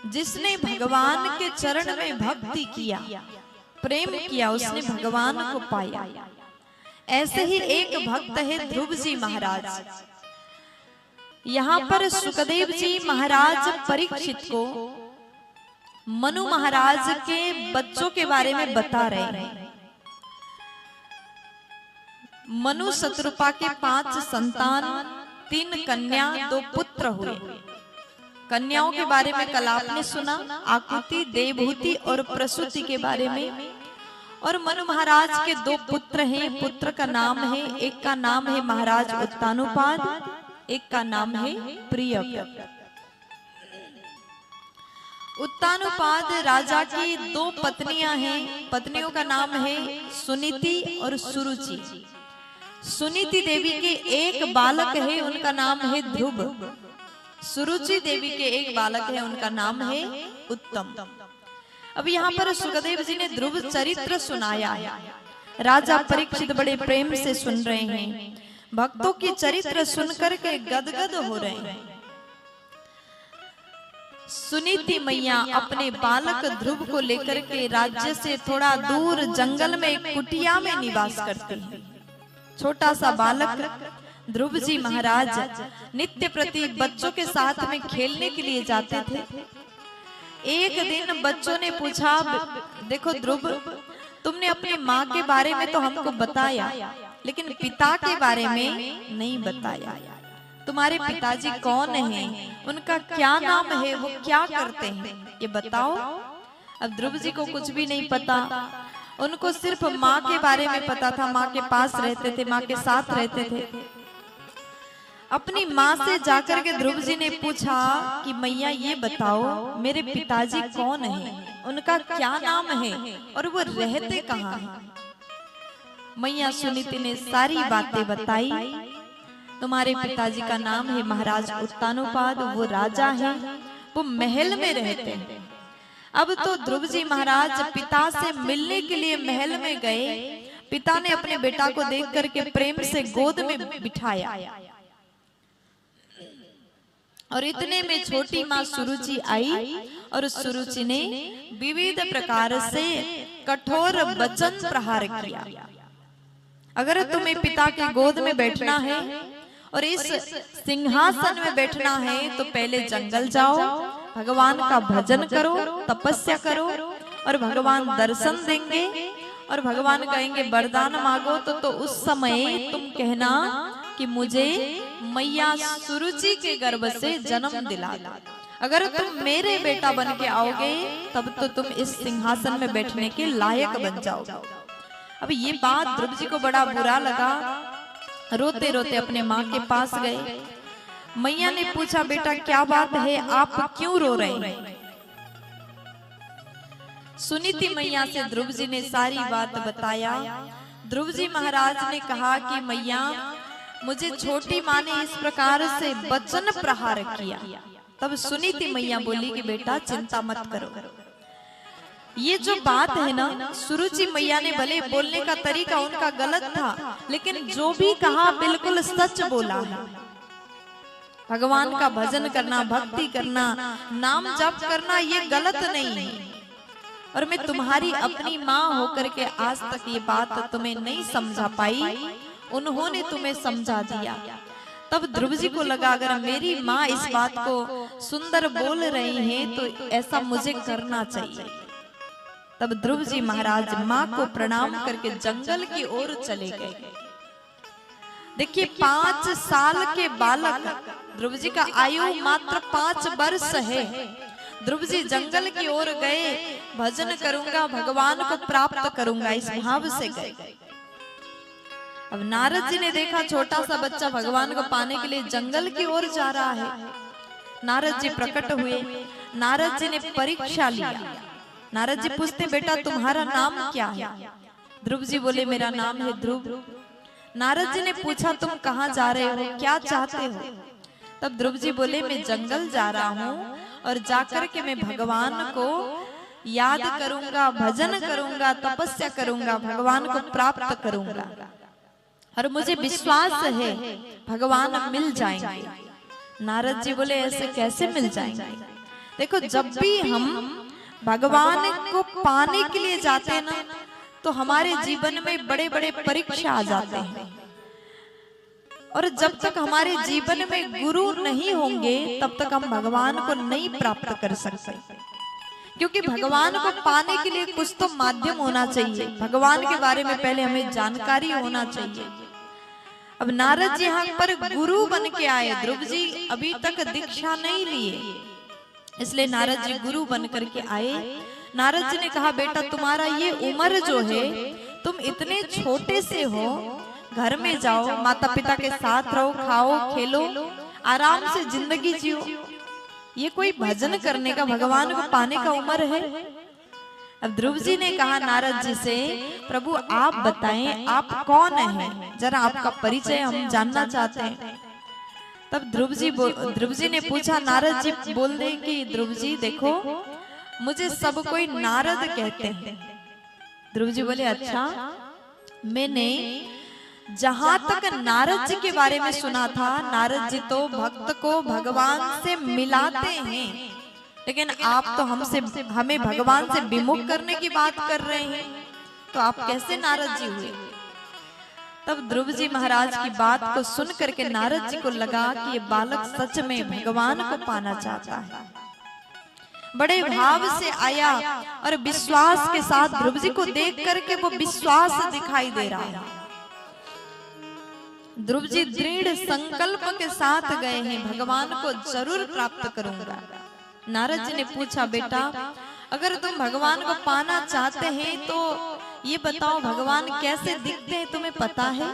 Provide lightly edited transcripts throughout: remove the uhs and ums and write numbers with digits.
जिसने भगवान के चरण में भक्ति किया, प्रेम किया, उसने भगवान को पाया। ऐसे ही एक भक्त है ध्रुव जी महाराज। यहाँ पर सुखदेव जी महाराज परीक्षित को मनु महाराज के बच्चों के बारे में बता रहे हैं। मनु शत्रुपा के 5 संतान, 3 कन्या, 2 पुत्र हुए। कन्याओं के बारे में कल आपने सुना, आकुति, देवहूति और प्रसूति के बारे में। और मनु महाराज के 2 पुत्र हैं। पुत्र का नाम है, एक का नाम है महाराज उत्तानुपाद, एक का नाम है प्रियव्रत। उत्तानुपाद राजा की 2 पत्नियां हैं। पत्नियों का नाम है सुनीति और सुरुचि। सुनीति देवी के एक बालक है, उनका नाम है ध्रुव। सुरुचि देवी के एक बालक है, उनका नाम है उत्तम। अब यहाँ पर सुखदेव जी ने ध्रुव चरित्र सुनाया है। राजा परीक्षित बड़े प्रेम से सुन रहे हैं। भक्तों की चरित्र सुनकर के गदगद हो रहे हैं। सुनीति मैया अपने बालक ध्रुव को लेकर के राज्य से थोड़ा दूर जंगल में एक कुटिया में निवास करती है। छोटा सा बालक ध्रुव जी महाराज नित्य प्रति बच्चों के साथ में खेलने के लिए जाते थे। एक दिन बच्चों ने पूछा, देखो ध्रुव, तुमने अपनी माँ के बारे में तो हमको बताया, लेकिन पिता के बारे में नहीं बताया। तुम्हारे पिताजी कौन हैं? उनका क्या नाम है? वो क्या करते हैं? ये बताओ। अब ध्रुव जी को कुछ भी नहीं पता। उनको सिर्फ माँ के बारे में पता था। माँ के पास रहते थे, माँ के साथ रहते थे। अपनी माँ से जाकर के ध्रुव जी ने पूछा कि मैया ये बताओ, मेरे पिताजी कौन हैं? उनका क्या नाम है और वो रहते कहाँ हैं? मैया सुनीति ने सारी बातें बताई। तुम्हारे पिताजी का नाम है महाराज उत्तानुपाद, वो राजा हैं, वो महल में रहते हैं। अब तो ध्रुव जी महाराज पिता से मिलने के लिए महल में गए। पिता ने अपने बेटा को देख करके प्रेम से गोद में बिठाया और इतने में छोटी माँ सुरुचि आई और सुरुचि ने विविध प्रकार से कठोर वचन प्रहार किया। अगर तुम्हें पिता के गोद में बैठना है और इस सिंहासन में बैठना है तो पहले जंगल जाओ, भगवान का भजन करो, तपस्या करो और भगवान दर्शन देंगे और भगवान कहेंगे वरदान मांगो तो उस समय तुम कहना कि मुझे मैया सुरुचि के गर्भ से जन्म दिला दो। अगर तुम मेरे बेटा बन के आओगे तब तो तुम इस सिंहासन में बैठने के लायक बन जाओगे। अब ये बात ध्रुव जी को बड़ा बुरा लगा। रोते रोते अपने माँ के पास गए। मैया ने पूछा, बेटा क्या बात है, आप क्यों रो रहे हैं? सुनीति मैया से ध्रुव जी ने सारी बात बताया। ध्रुव जी महाराज ने कहा कि मैया, मुझे छोटी माँ ने इस प्रकार से वचन प्रहार किया। तब सुनीति मैया बोली कि बेटा चिंता मत करो। ये जो बात है ना, सुरुचि मैया ने भले बोलने का तरीका उनका गलत था, लेकिन जो भी कहा बिल्कुल सच बोला है। भगवान का भजन करना, भक्ति करना, नाम जप करना ये गलत नहीं है। और मैं तुम्हारी अपनी माँ होकर के आज तक ये बात तुम्हें नहीं समझा पाई, उन्होंने तुम्हें समझा दिया। तब ध्रुव जी को लगा अगर मेरी माँ इस बात को सुंदर बोल रही हैं तो ऐसा मुझे करना चाहिए। तब ध्रुव जी महाराज माँ को प्रणाम करके जंगल की ओर चले गए। देखिए 5 साल के बालक, ध्रुव जी का आयु मात्र 5 वर्ष है। ध्रुव जी जंगल की ओर गए, भजन करूंगा, भगवान को प्राप्त करूंगा, इस भाव से गए। अब नारद जी ने देखा छोटा सा बच्चा भगवान को पाने के लिए जंगल की ओर जा रहा है। नारद जी प्रकट हुए। नारद जी ने परीक्षा लिया। नारद जी पूछते, बेटा तुम्हारा नाम क्या है? ध्रुव जी बोले, मेरा नाम है ध्रुव। नारद जी ने पूछा, तुम कहाँ जा रहे हो, क्या चाहते हो? तब ध्रुव जी बोले, मैं जंगल जा रहा हूँ और जाकर के मैं भगवान को याद करूंगा, भजन करूंगा, तपस्या करूंगा, भगवान को प्राप्त करूंगा और मुझे विश्वास है भगवान मिल जाएंगे। नारद जी बोले, ऐसे कैसे मिल जाएंगे? देखो जब भी हम भगवान को पाने के लिए जाते हैं ना, तो हमारे जीवन में बड़े बड़े परीक्षा आ जाते हैं। और जब तक हमारे जीवन में गुरु नहीं होंगे तब तक हम भगवान को नहीं प्राप्त कर सकते, क्योंकि भगवान को पाने के लिए कुछ तो माध्यम होना चाहिए। भगवान के बारे में पहले हमें जानकारी होना चाहिए। अब नारद जी यहाँ पर गुरु बन के आए, ध्रुव जी अभी तक दीक्षा नहीं लिए, इसलिए नारद जी गुरु बन करके आए। नारद जी ने कहा बेटा तुम्हारा ये उम्र जो है, तुम इतने छोटे से हो, घर में जाओ, माता पिता के साथ रहो, खाओ खेलो, आराम से जिंदगी जियो। ये कोई भजन करने का, भगवान को पाने का उम्र है? अब ध्रुव जी ने कहा नारद जी से, प्रभु आप बताएं आप कौन हैं, जरा आपका परिचय हम जानना चाहते हैं। तब ध्रुव जी ने पूछा, नारद जी बोल दे कि ध्रुव जी देखो मुझे सब कोई नारद कहते हैं। ध्रुव जी बोले अच्छा, मैंने जहां तक नारद जी के बारे में सुना था, नारद जी तो भक्त को भगवान से मिलाते हैं, लेकिन आप तो हमें भगवान से विमुख करने की बात कर रहे हैं, तो आप कैसे नारद जी हुए? तब ध्रुव जी महाराज की बात को सुन करके नारद जी को लगा कि ये बालक सच में भगवान को पाना चाहता है। बड़े भाव से आया और विश्वास के साथ ध्रुव जी को देख करके वो विश्वास दिखाई दे रहा है। ध्रुव जी दृढ़ संकल्प के साथ गए हैं, भगवान को जरूर प्राप्त करूंगा। नारद जी ने पूछा बेटा अगर तुम भगवान को पाना चाहते हैं तो ये बताओ भगवान कैसे दिखते हैं, तुम्हें पता है?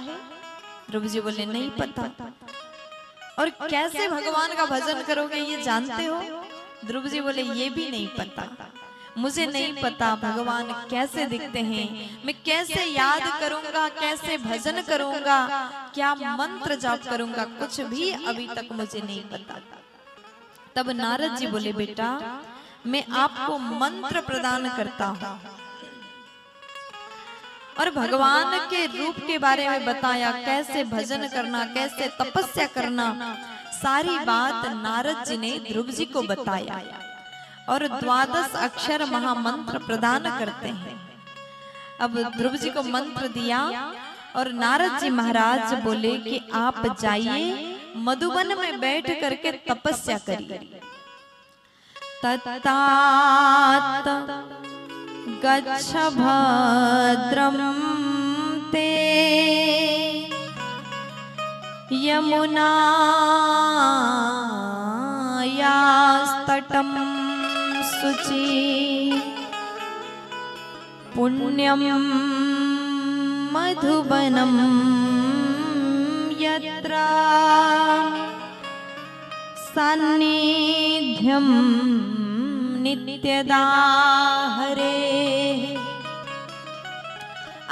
ध्रुव जी बोले नहीं पता। और कैसे भगवान का भजन करोगे ये जानते हो? ध्रुव जी बोले ये भी नहीं पता, मुझे नहीं पता भगवान कैसे दिखते हैं, मैं कैसे याद करूंगा, कैसे भजन करूंगा, क्या मंत्र जाप करूंगा, कुछ भी अभी तक मुझे नहीं पता। तब नारद जी बोले बेटा मैं आपको मंत्र प्रदान करता हूं, और भगवान के रूप के बारे में बताया, कैसे भजन करना, कैसे तपस्या करना, सारी बात नारद जी ने ध्रुव जी को बताया और 12 अक्षर महामंत्र प्रदान करते हैं। अब ध्रुव जी को मंत्र दिया और नारद जी महाराज बोले कि आप जाइए मधुबन में बैठ करके तपस्या करिए। ततात गच्छ भद्रम ते यमुनायास्तटं शुचि पुण्यं मधुबनं यत्र सान्निध्यं नित्यदा हरे।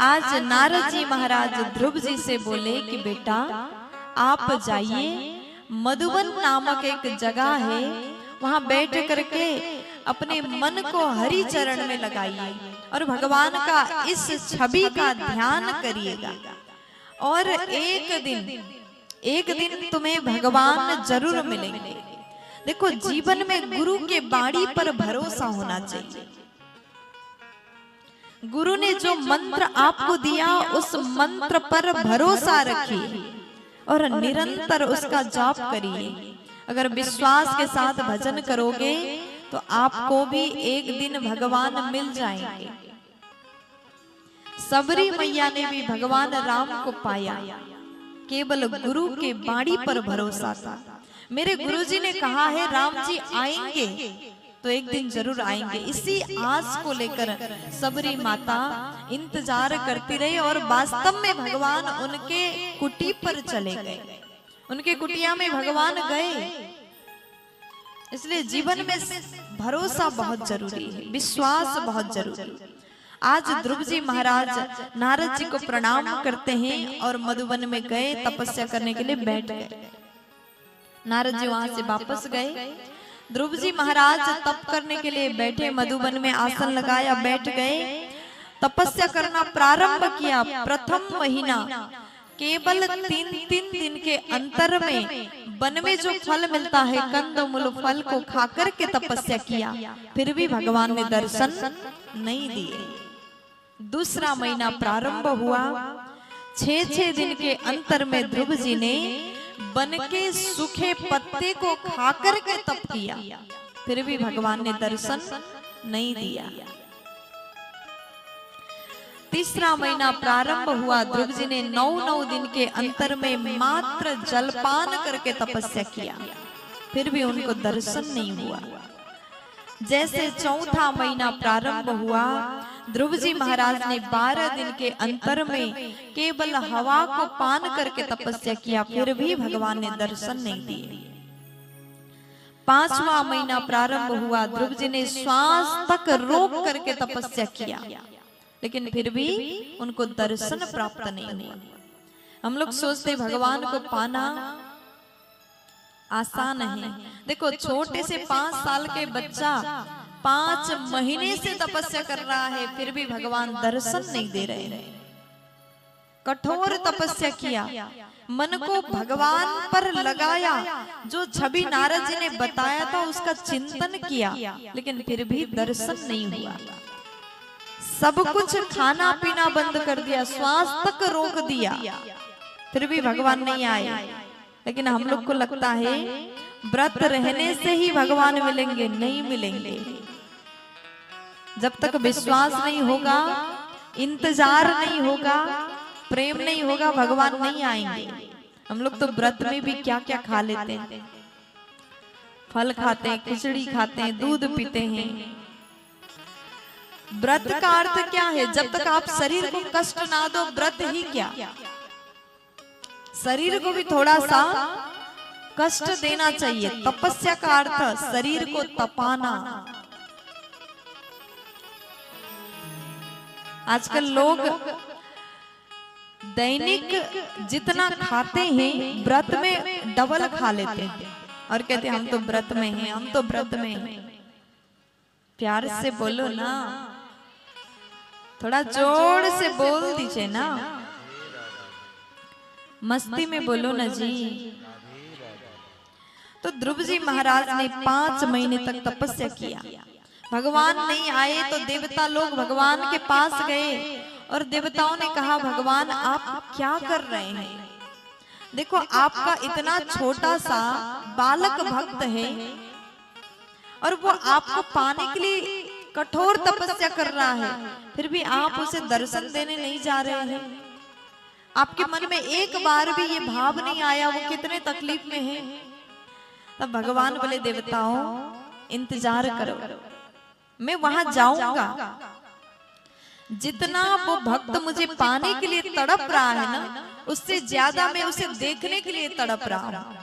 आज नारद जी महाराज ध्रुव जी से बोले कि बेटा आप जाइए, मधुबन नामक एक जगह है, वहां बैठ करके अपने मन को हरि चरण में लगाइए और भगवान का इस छवि का ध्यान करिएगा, और एक दिन तुम्हें भगवान जरूर मिलेंगे। देखो जीवन में गुरु के बाणी पर भरोसा होना चाहिए। गुरु ने जो मंत्र आपको दिया उस मंत्र पर भरोसा रखिए और निरंतर उसका जाप करिए। अगर विश्वास के साथ भजन करोगे तो आपको भी एक दिन भगवान मिल जाएंगे। सबरी मैया ने भी भगवान राम को पाया, केवल गुरु के बाणी पर भरोसा था। मेरे गुरुजी ने कहा है राम जी आएंगे तो एक दिन जरूर आएंगे। इसी आस को लेकर सबरी माता इंतजार करती रही और वास्तव में भगवान उनके कुटी पर चले गए, उनके कुटिया में भगवान गए। इसलिए जीवन में भरोसा बहुत जरूरी है, विश्वास बहुत जरूरी। आज ध्रुव जी महाराज नारद जी को प्रणाम करते हैं और मधुबन में गए, तपस्या करने के लिए बैठ गए। नारद जी वहां से वापस गए। ध्रुव जी महाराज तप करने के लिए बैठे, मधुबन में आसन लगाया, बैठ गए, तपस्या करना प्रारंभ किया। प्रथम महीना केवल 3-3 दिन के अंतर में वन में जो फल मिलता है कंदमूल फल को खाकर के तपस्या किया, फिर भी भगवान ने दर्शन नहीं दिए। दूसरा महीना प्रारंभ हुआ, 6-6 दिन के अंतर में ध्रुव जी ने वन के सूखे पत्ते को खाकर के तप किया, फिर भी भगवान ने दर्शन नहीं दिया। तीसरा महीना प्रारंभ हुआ, ध्रुव जी ने 9-9 दिन के अंतर में मात्र जलपान करके तपस्या किया, फिर भी उनको दर्शन नहीं हुआ। जैसे चौथा महीना प्रारंभ हुआ, ध्रुव जी महाराज ने 12 दिन के अंतर में केवल हवा को पान करके तपस्या किया, फिर भी भगवान ने दर्शन नहीं दिए। पांचवा महीना प्रारंभ हुआ, ध्रुव जी ने श्वास तक रोक करके तपस्या किया, लेकिन फिर भी उनको दर्शन प्राप्त नहीं हुआ। हम लोग सोचते भगवान को पाना आसान है। देखो छोटे से 5 साल के बच्चा 5 महीने से तपस्या कर रहा है, फिर भी भगवान दर्शन नहीं दे रहे हैं। कठोर तपस्या किया, मन को भगवान पर लगाया, जो छवि नारद जी ने बताया था उसका चिंतन किया, लेकिन फिर भी दर्शन नहीं हुआ। सब कुछ खाना पीना बंद कर दिया, श्वास तक रोक दिया, फिर भी भगवान नहीं आए। लेकिन हम लोग को लगता है व्रत रहने से ही भगवान मिलेंगे, नहीं मिलेंगे। जब तक विश्वास नहीं होगा, इंतजार नहीं होगा, प्रेम नहीं होगा, भगवान नहीं आएंगे। हम लोग तो व्रत में भी क्या क्या खा लेते हैं, फल खाते हैं, खिचड़ी खाते हैं, दूध पीते हैं। व्रत का अर्थ क्या है? जब तक आप शरीर को कष्ट ना दो, व्रत ही क्या, शरीर को भी थोड़ा सा कष्ट देना चाहिए। तपस्या का अर्थ शरीर को तपाना। आजकल लोग दैनिक जितना खाते हैं व्रत में डबल खा लेते हैं और कहते हैं हम तो व्रत में हैं, हम तो व्रत में हैं। प्यार से बोलो ना, थोड़ा जोर से बोल दीजिए ना, मस्ती में बोलो ना जी। तो ध्रुव जी महाराज ने 5 महीने तक तपस्या किया, भगवान नहीं आए तो देवता लोग भगवान के पास गए और देवताओं ने कहा भगवान आप क्या कर रहे हैं? देखो आपका इतना छोटा सा बालक भक्त है और वो आपको पाने के लिए कठोर तपस्या कर रहा है, फिर भी आप उसे दर्शन देने नहीं जा रहे हैं। आपके मन में एक बार भी ये भाव नहीं आया वो कितने तकलीफ में है? तब भगवान बोले देवताओं इंतजार करो, मैं वहां जाऊंगा। जितना वो भक्त मुझे पाने के लिए तड़प रहा है ना, उससे ज्यादा मैं उसे देखने के लिए तड़प रहा हूं।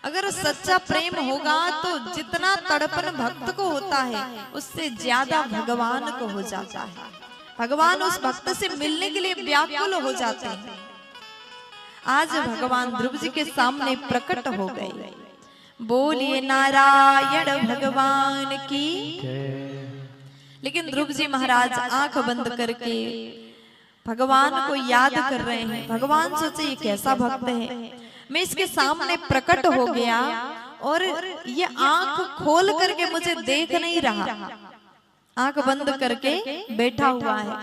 अगर सच्चा प्रेम होगा तो जितना तड़पन भक्त को होता है उससे ज्यादा भगवान को हो जाता है। भगवान उस भक्त से मिलने के लिए व्याकुल हो जाते हैं। आज भगवान ध्रुव जी के सामने प्रकट हो गए। बोलिए नारायण भगवान की। लेकिन ध्रुव जी महाराज आंख बंद करके भगवान को याद कर रहे हैं। भगवान सोचे ये कैसा भक्त है, मैं इसके सामने प्रकट हो गया और ये आंख खोल करके मुझे देख नहीं रहा, आंख बंद करके बैठा हुआ है।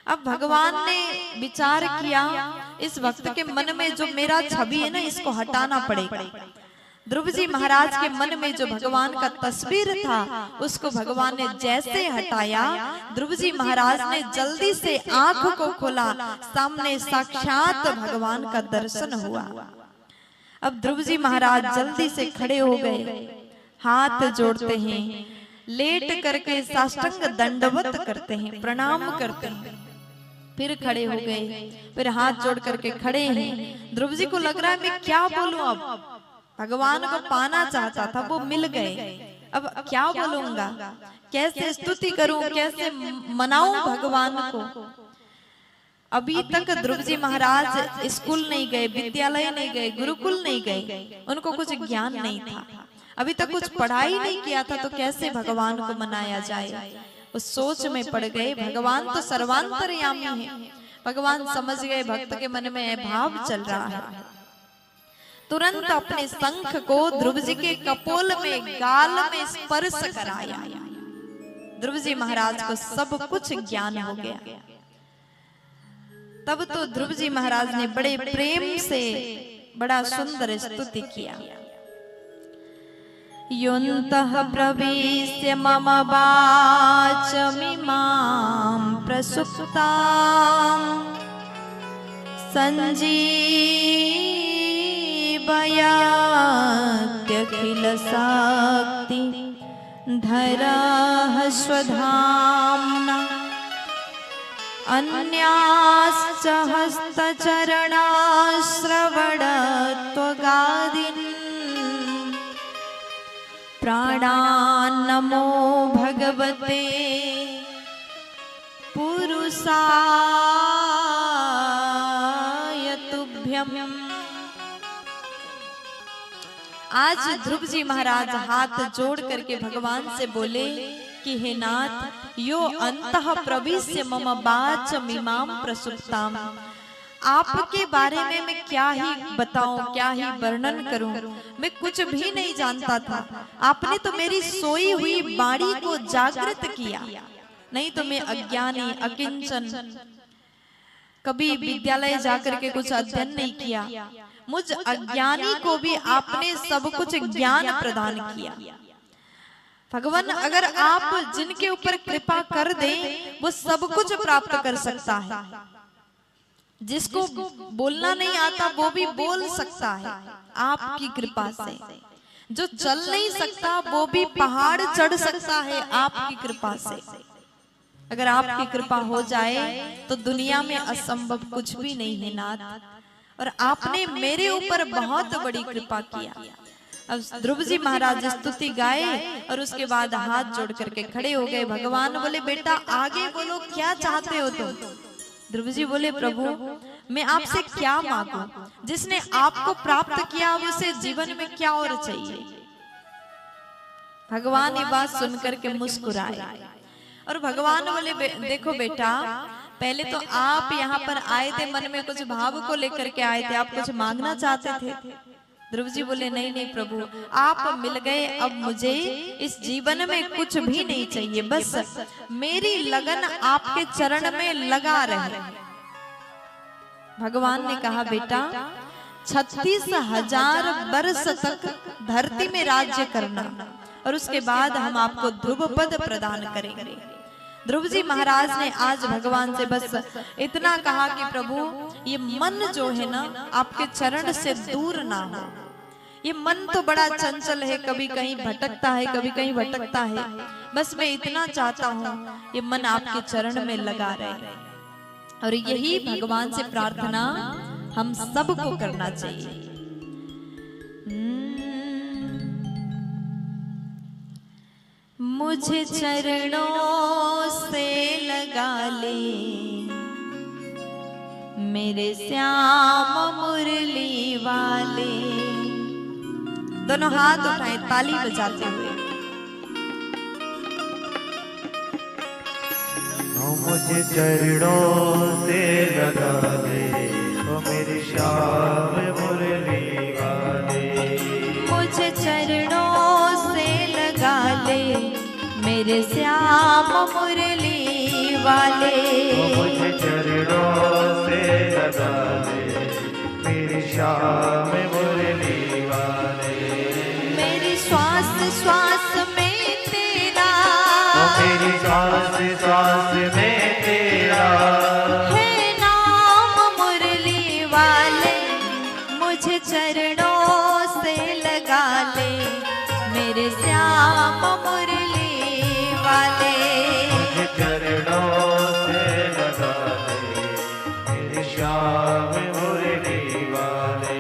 अब भगवान ने विचार किया इस भक्त के मन में जो मेरा छवि है ना, इसको हटाना पड़ेगा। ध्रुव जी महाराज के मन में जो भगवान का तस्वीर था उसको भगवान ने जैसे हटाया, ध्रुव जी महाराज ने जल्दी से आंख को खोला, सामने साक्षात भगवान का दर्शन हुआ। अब ध्रुव जी महाराज जल्दी से खड़े हो गए, हाथ जोड़ते हैं, लेट करके साष्टांग दंडवत करते हैं, प्रणाम करते हैं, फिर खड़े हो गए, फिर हाथ जोड़ करके खड़े हैं। ध्रुव जी को लग रहा है मैं क्या बोलूं, अब भगवान को पाना चाहता था, वो मिल गए, अब क्या बोलूंगा, कैसे स्तुति करूं, कैसे मनाऊं भगवान को। अभी तक ध्रुव जी महाराज स्कूल नहीं गए, विद्यालय नहीं गए, गुरुकुल नहीं गए, उनको कुछ ज्ञान नहीं था, अभी तक कुछ पढ़ाई नहीं किया था, तो कैसे भगवान को मनाया जाए। उस सोच में पड़ गए। भगवान तो सर्वांतर्यामी है, भगवान समझ गए भक्त के मन में भाव चल रहा है। तुरंत अपने शंख को ध्रुव जी के कपोल में गाल में स्पर्श कराया। ध्रुव जी महाराज को सब कुछ ज्ञान हो गया। तब तो ध्रुव जी महाराज ने बड़े प्रेम से बड़ा सुंदर स्तुति किया। योऽन्तः प्रविश्य मम वाचमिमां प्रसुप्तां संजीवयत्यखिलशक्ति धरः स्वधाम्ना अन्याश्च हस्तचरणाश्रवणत्वगादीन् प्राणान्नमो भगवते पुरुषाय तुभ्यम्। आज ध्रुव जी महाराज हाथ जोड़ करके भगवान से बोले कि हे नाथ, यो अंतः प्रविश्य मम वाचमिमां प्रसुप्ताम्। आपके बारे में मैं क्या ही बताऊं, क्या ही वर्णन करूं, मैं कुछ भी नहीं जानता था। आपने तो मेरी सोई हुई वाणी को जागृत किया, नहीं तो मैं अज्ञानी अकिंचन, कभी विद्यालय जाकर के कुछ अध्ययन नहीं किया। मुझ अज्ञानी को भी आपने सब कुछ ज्ञान प्रदान किया। भगवान, अगर आप जिनके ऊपर कृपा कर दें वो सब कुछ प्राप्त कर सकता है। जिसको बोलना नहीं आता वो भी बोल सकता है आपकी कृपा से। जो चल नहीं सकता वो भी पहाड़ चढ़ सकता है आपकी कृपा से। अगर आपकी कृपा हो जाए तो दुनिया में असंभव कुछ भी नहीं है नाथ। और आपने मेरे ऊपर बहुत बड़ी कृपा किया। अब ध्रुव जी महाराज स्तुति गाए और उसके बाद हाथ जोड़ करके खड़े हो गए। भगवान बोले बेटा आगे बोलो, क्या चाहते हो तुम? ध्रुव जी बोले प्रभु मैं आपसे क्या मांगू? जिसने आपको प्राप्त किया उसे जीवन में क्या और चाहिए? भगवान ये बात सुनकर के मुस्कुराए और भगवान बोले देखो बेटा, पहले तो आप यहाँ पर आए थे, मन में कुछ भाव को लेकर के आए थे, आप कुछ मांगना चाहते थे। ध्रुव जी बोले नहीं नहीं प्रभु, आप मिल गए, अब मुझे इस जीवन में कुछ भी नहीं चाहिए, बस मेरी लगन आपके चरण में लगा रहे। भगवान ने कहा बेटा 36,000 वर्ष तक धरती में राज्य करना और उसके बाद हम आपको ध्रुव पद प्रदान करेंगे। ध्रुव जी महाराज ने आज भगवान से बस इतना कहा कि प्रभु ये मन जो है ना आपके चरण से दूर ना हो। ये मन तो बड़ा चंचल है, कभी कहीं भटकता है, कभी कहीं भटकता है। बस मैं इतना चाहता हूँ ये मन आपके चरण में लगा रहे। और यही भगवान से प्रार्थना हम सबको करना चाहिए। मुझे चरणों से लगा ले मेरे श्याम मुरली वाले। दोनों हाथ उठाए ताली बजाते हुए। मुझे चरणों से लगा ले ओ मेरे श्याम मुरली वाले। मुझे चरणों से लगा ले मेरे श्याम मुरली वाले। मुझे चरणों से लगा ले मेरे श्याम मुरली वाले। मेरी श्वास श्वास में तेरा, मेरी सांस सांस में तेरा है नाम मुरली वाले। मुझे चरणों से लगा ले मेरे श्याम मुरली वाले। मुझे चरणों से लगा ले मेरे श्याम मुरली वाले।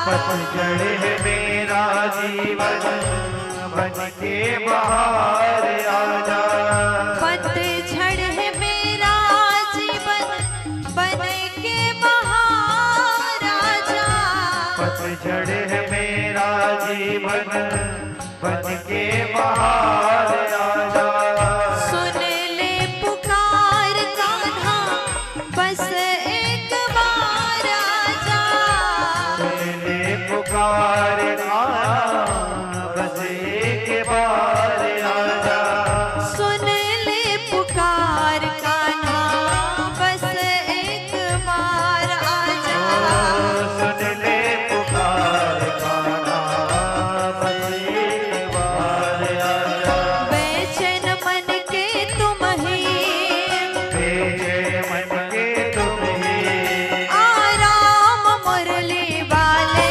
पतझड़ है मेरा जीवन बन के बाहर आजा। पतझड़ है मेरा जीवन बन के बाहर आजा। पतझड़ है मेरा जीवन बन के बाहर आजा। सुन ले पुकार कान्हा बस एक बार आजा। सुन ले पुकार कान्हा बस एक बार आजा। सुन ले पुकार कान्हा बस एक बार आजा। सुन ले पुकार कान्हा बस एक बार आजा। बेचैन मन के तुम ही बेचैन मन के तुम ही आराम मुरली वाले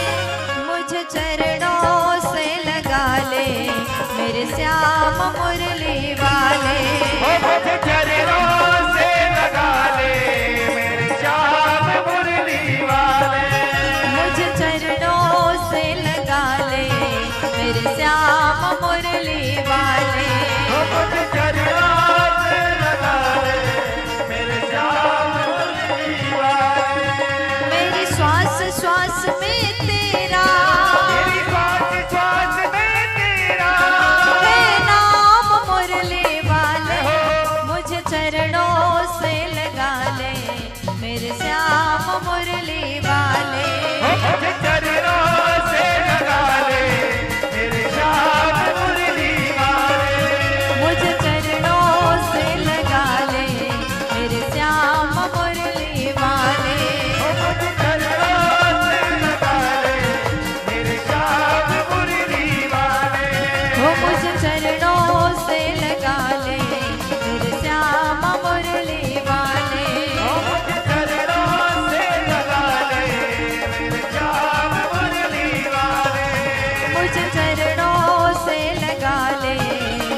मुझे चरणों से लगा ले मेरे श्याम मुरली वाले। मुझे चरणों से लगा ले मेरे श्याम मुरली वाले। मुझे चरणों से लगा ले मेरे श्याम मुरली वाले। मुझे चरणों से लगा ले मेरे श्याम मुरली वाले। मेरी श्वास श्वास में तेरा मेरी श्वास श्वास में तेरा है नाम मुरली वाले। मुझे चरणों से लगा ले मेरे श्याम मुरली वाले। मुझे चरणों से लगा ले मेरे श्याम मुरली वाले। मुझे चरणों से लगा ले मेरे श्याम मुरली वाले। मुझे चरणों से लगा ले मेरे श्याम मुरली वाले। हो मुझे चरणों से लगा ले मेरे श्याम मुरली वाले। मुझे चरणों से लगा ले मेरे श्याम मुरली वाले। मुझे चरणों से लगा ले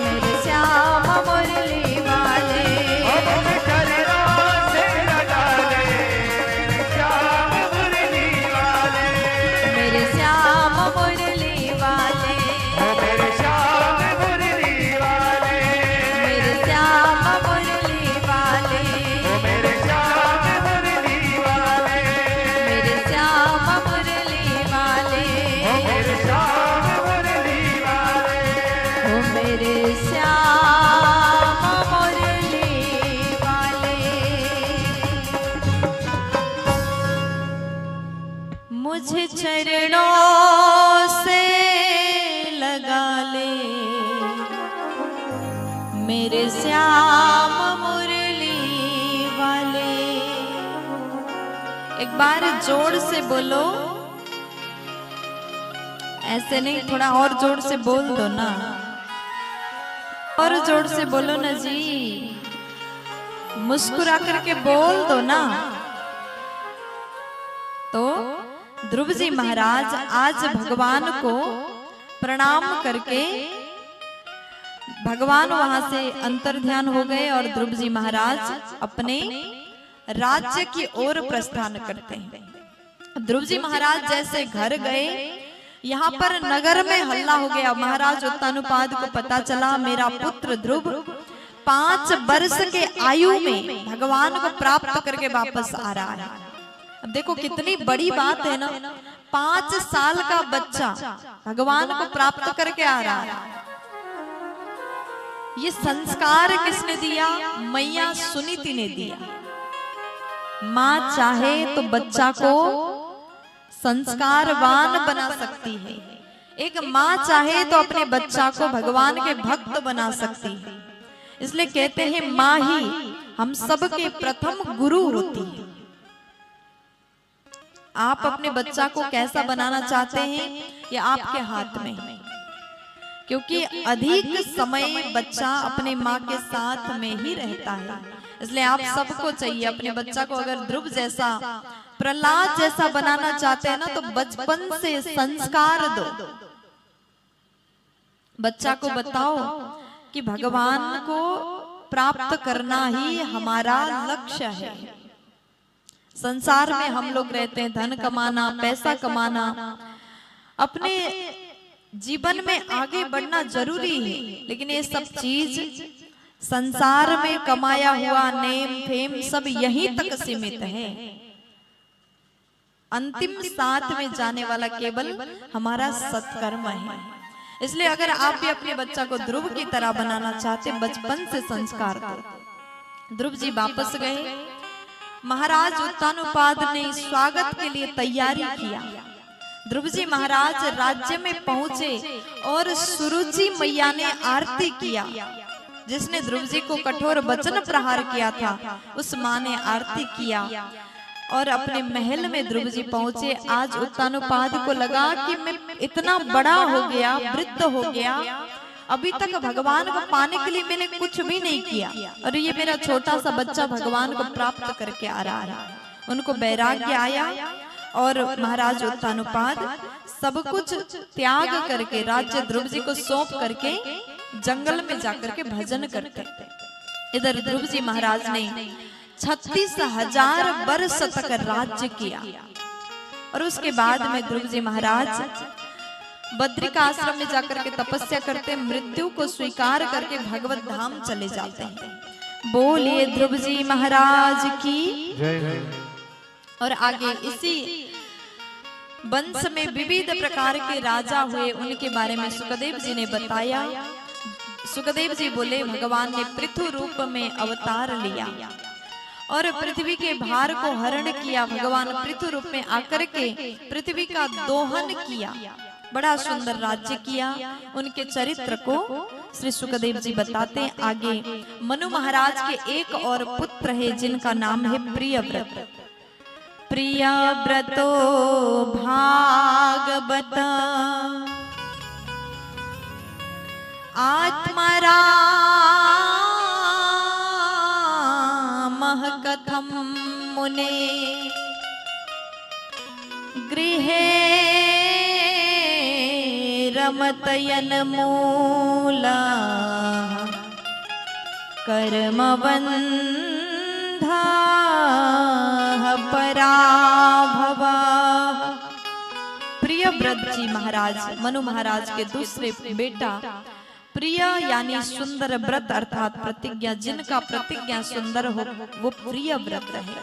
मेरे श्याम मुरली वाले। मुझे चरणों से लगा ले मेरे श्याम मुरली वाले। मेरे श्याम मुरली वाले। मेरे श्याम मुरली वाले। मेरे श्याम मुरली वाले। मेरे श्याम मुरली वाले। मेरे श्याम मुरली वाले। मेरे श्याम मुरली वाले। हो मेरे श्याम मुरली वाले। मुझे चरणों से लगा ले मेरे श्याम मुरली वाले। एक बार जोर से बोलो, ऐसे नहीं, थोड़ा और जोर से बोल दो ना, और जोर से बोलो ना जी, मुस्कुरा करके बोल दो ना। तो ध्रुव जी महाराज आज भगवान को प्रणाम करके भगवान वहां से अंतर्ध्यान हो गए और ध्रुव जी महाराज अपने राज्य की ओर प्रस्थान करते हैं। ध्रुव जी महाराज जैसे घर गए, यहाँ पर नगर में हल्ला हो गया। महाराज उत्तानुपाद को पता चला मेरा पुत्र ध्रुव 5 वर्ष के आयु में भगवान को प्राप्त करके वापस आ रहा है। अब देखो कितनी बड़ी बात है ना, 5 साल का बच्चा भगवान को प्राप्त करके आ रहा है। ये संस्कार किसने दिया? मैया सुनीति ने दिया। माँ चाहे तो बच्चा को संस्कारवान बना सकती है। एक माँ चाहे तो अपने बच्चा को भगवान के भक्त बना सकती है। इसलिए कहते हैं माँ ही हम सबके प्रथम गुरु होती है। आप अपने बच्चा को कैसा बनाना चाहते हैं ये आपके हाथ में है, क्योंकि अधिक समय बच्चा अपने माँ के साथ में ही रहता है। इसलिए आप सबको चाहिए अपने बच्चा को अगर ध्रुव जैसा, प्रहलाद जैसा बनाना चाहते हैं ना, तो बचपन से संस्कार दो। बच्चा को बताओ कि भगवान को प्राप्त करना ही हमारा लक्ष्य है। संसार में हम लोग रहते हैं, धन कमाना, पैसा कमाना, अपने जीवन में आगे बढ़ना जरूरी है, लेकिन ये सब चीज संसार में कमाया हुआ नेम फेम सब यहीं तक सीमित है। अंतिम साथ में जाने वाला केवल हमारा सत्कर्म है। इसलिए अगर आप भी अपने बच्चा को ध्रुव की तरह बनाना चाहते, बचपन से संस्कार दो। ध्रुव जी वापस गए। महाराज उत्तानोपाद ने स्वागत के लिए तैयारी किया। ध्रुव जी महाराज राज्य में पहुंचे और सुरुचि मैया ने आरती किया। जिसने ध्रुव जी को कठोर वचन प्रहार किया था, उस माँ ने आरती किया और अपने महल में ध्रुव जी पहुंचे। आज उत्तानोपाद को लगा कि मैं इतना बड़ा हो गया, वृद्ध हो गया, अभी तक भगवान को पाने के लिए मैंने कुछ भी नहीं किया, और ये मेरा छोटा सा बच्चा भगवान को प्राप्त करके आ रहा है। उनको वैराग्य आया और महाराज उत्तानोपाद सब कुछ त्याग करके राज्य ध्रुव जी को सौंप करके जंगल में जाकर के भजन करते। इधर ध्रुव जी महाराज ने 36,000 वर्ष तक राज्य किया और उसके बाद में ध्रुव जी महाराज बद्रिका आश्रम में जाकर के तपस्या करते, मृत्यु को स्वीकार करके भगवत धाम चले जाते हैं। बोलिए ध्रुव जी महाराज की जय। और आगे इसी वंश में विविध प्रकार के राजा हुए, उनके बारे में सुखदेव जी ने बताया। सुखदेव जी बोले, भगवान ने पृथु रूप में अवतार लिया और पृथ्वी के भार को हरण किया। भगवान पृथु रूप में आकर के पृथ्वी का दोहन किया, बड़ा सुंदर राज्य किया। उनके चरित्र को श्री सुखदेव जी बताते हैं आगे। मनु महाराज के एक और पुत्र है जिनका नाम है प्रियव्रत। प्रियव्रतो भागवत आत्मरामः कथं मुने गृहे रमतयन मूला कर्मबन्धा पराभवा। प्रियव्रत जी महाराज मनु महाराज के दूसरे बेटा, प्रिय यानी सुंदर, व्रत अर्थात प्रतिज्ञा, जिनका प्रतिज्ञा सुंदर हो वो प्रियव्रत है।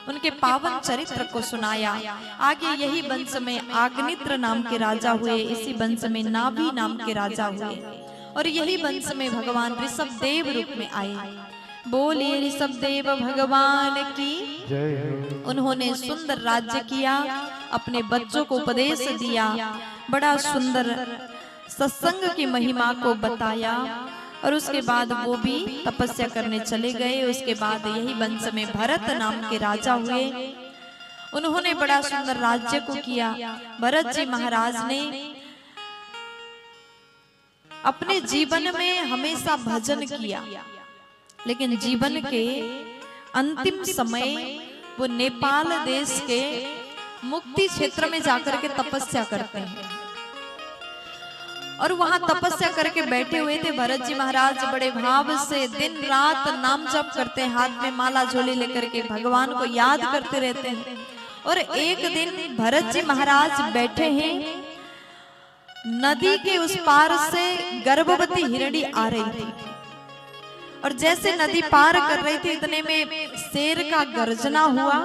उनके पावन चरित्र को सुनाया। आगे यही वंश में आग्नित्र नाम के राजा हुए, इसी वंश में नाभि नाम के राजा हुए और यही वंश में भगवान ऋषभ देव रूप में आए। बोलिए ऋषभ देव भगवान की जय। उन्होंने सुंदर राज्य किया, अपने बच्चों को उपदेश दिया, बड़ा सुंदर सत्संग की महिमा को बताया और उसके बाद वो भी तपस्या करने चले गए। उसके बाद यही वंश में भरत नाम के राजा हुए, उन्होंने बड़ा सुंदर राज्य को किया। भरत जी महाराज ने अपने जीवन में हमेशा भजन किया, लेकिन जीवन के अंतिम समय वो नेपाल देश के मुक्ति क्षेत्र में जाकर के तपस्या करते हैं और वहां तपस्या करके बैठे हुए थे। भरत जी महाराज बड़े भाव से दिन रात नाम जप करते हैं, हाथ में माला झोली लेकर के भगवान को याद करते रहते हैं। और एक दिन भरत जी महाराज बैठे हैं, नदी के उस पार से गर्भवती हिरणी आ रही थी और जैसे नदी पार कर रही थी इतने में शेर का गर्जना हुआ।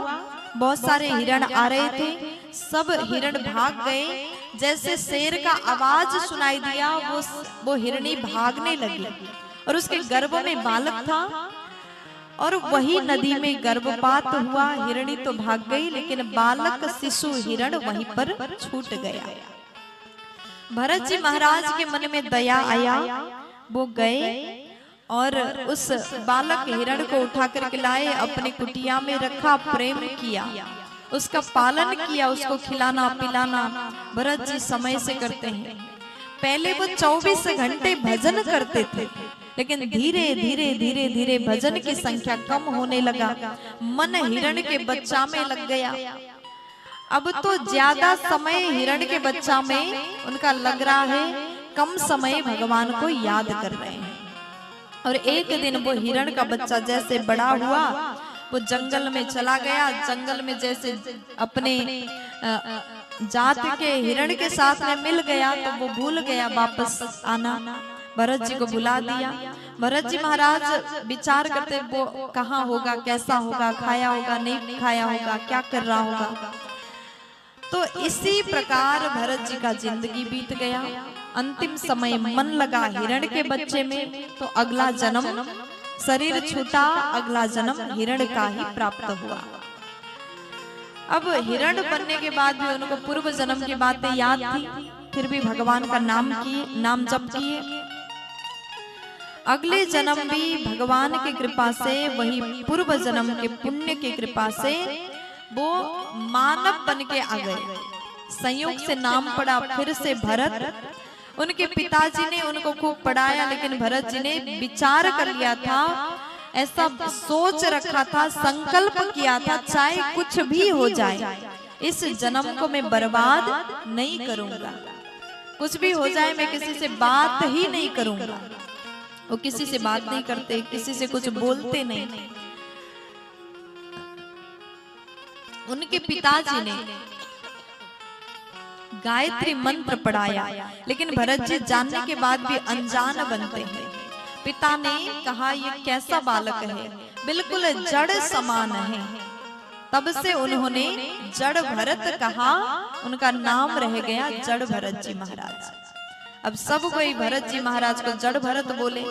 बहुत सारे हिरण आ रहे थे, सब हिरण भाग गए। जैसे शेर का आवाज सुनाई दिया वो हिरणी भागने लगी और उसके गर्भ में बालक था और वही नदी में गर्भपात हुआ। हिरणी तो भाग गई लेकिन बालक शिशु हिरण वहीं पर छूट गया। भरत जी महाराज के मन में दया आया, वो गए और उस बालक हिरण को उठा करके लाए, अपने कुटिया में रखा, प्रेम किया, उसका पालन किया, उसको खिलाना पिलाना भरत जी समय से करते हैं। पहले वो 24 घंटे भजन करते थे, लेकिन धीरे धीरे धीरे धीरे भजन की संख्या कम होने लगा, मन हिरण के बच्चा में लग गया। अब तो ज्यादा समय हिरण के बच्चा में उनका लग रहा है, कम समय भगवान को याद कर रहे हैं। और एक दिन वो हिरण का बच्चा जैसे बड़ा हुआ, वो वो जंगल में चला गया। जंगल में जैसे अपने जात के हिरण के साथ में मिल गया तो वो भूल गया वापस आना, भरत जी को बुला दिया। भरत जी महाराज विचार करते वो कहाँ होगा, कैसा होगा, खाया होगा नहीं खाया होगा, क्या कर रहा होगा। तो इसी प्रकार भरत जी का जिंदगी बीत गया। अंतिम समय मन लगा हिरण के बच्चे में, तो अगला जन्म शरीर छूटा, अगला जन्म हिरण का ही प्राप्त हुआ। अब हिरण बनने के बाद भी उनको पूर्व जन्म की बातें याद थी, फिर भी भगवान का नाम जप किए। अगले जन्म भी भगवान की कृपा से, वही पूर्व जन्म के पुण्य की कृपा से वो मानव बन के आ गए। संयोग से नाम पड़ा फिर से भरत। उनके पिताजी ने उनको खूब पढ़ाया, लेकिन भरत जी ने विचार कर लिया था, ऐसा सोच रखा था, संकल्प किया था, चाहे कुछ भी हो जाए इस जन्म को मैं बर्बाद नहीं करूंगा, कुछ भी हो जाए मैं किसी से बात ही नहीं करूंगा। वो किसी से बात नहीं करते, किसी से कुछ बोलते नहीं। उनके पिताजी ने गायत्री मंत्र पढ़ाया, लेकिन भरत जी जानने के बाद भी अनजान बनते हैं। पिता ने कहा ये कैसा बालक है, बिल्कुल जड़ समान है। तब से उन्होंने जड़ भरत कहा, उनका नाम रह गया जड़ भरत जी महाराज। अब सब कोई भरत जी महाराज को जड़ भरत बोले।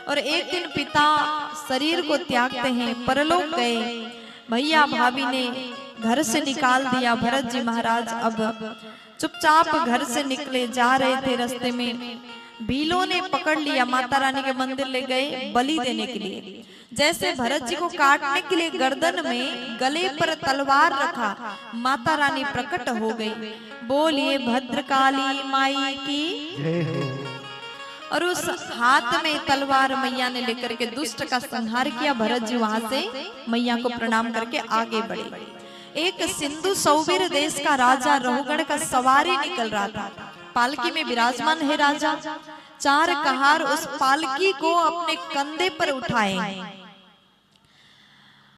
और एक दिन पिता शरीर को त्यागते हैं, परलोक गए। भैया भाभी ने घर से निकाल दिया। भरत जी महाराज अब चुपचाप घर से निकले, जा रहे थे, रास्ते में भीलों ने पकड़ लिया, माता रानी के मंदिर ले गए बलि देने के लिए। जैसे भरत जी को काटने के लिए गर्दन में गले पर तलवार रखा, माता रानी प्रकट हो गई। बोलिए भद्रकाली माई की जय हो। और उस हाथ में तलवार मैया ने लेकर के दुष्ट का संहार किया। भरत जी वहां से मैया को प्रणाम करके आगे बढ़े। एक सिंधु सौवीर देश का राजा रहुगढ़ का सवारी निकल रहा था। पालकी में विराजमान है राजा। चार कहार उस पालकी को अपने कंधे पर उठाए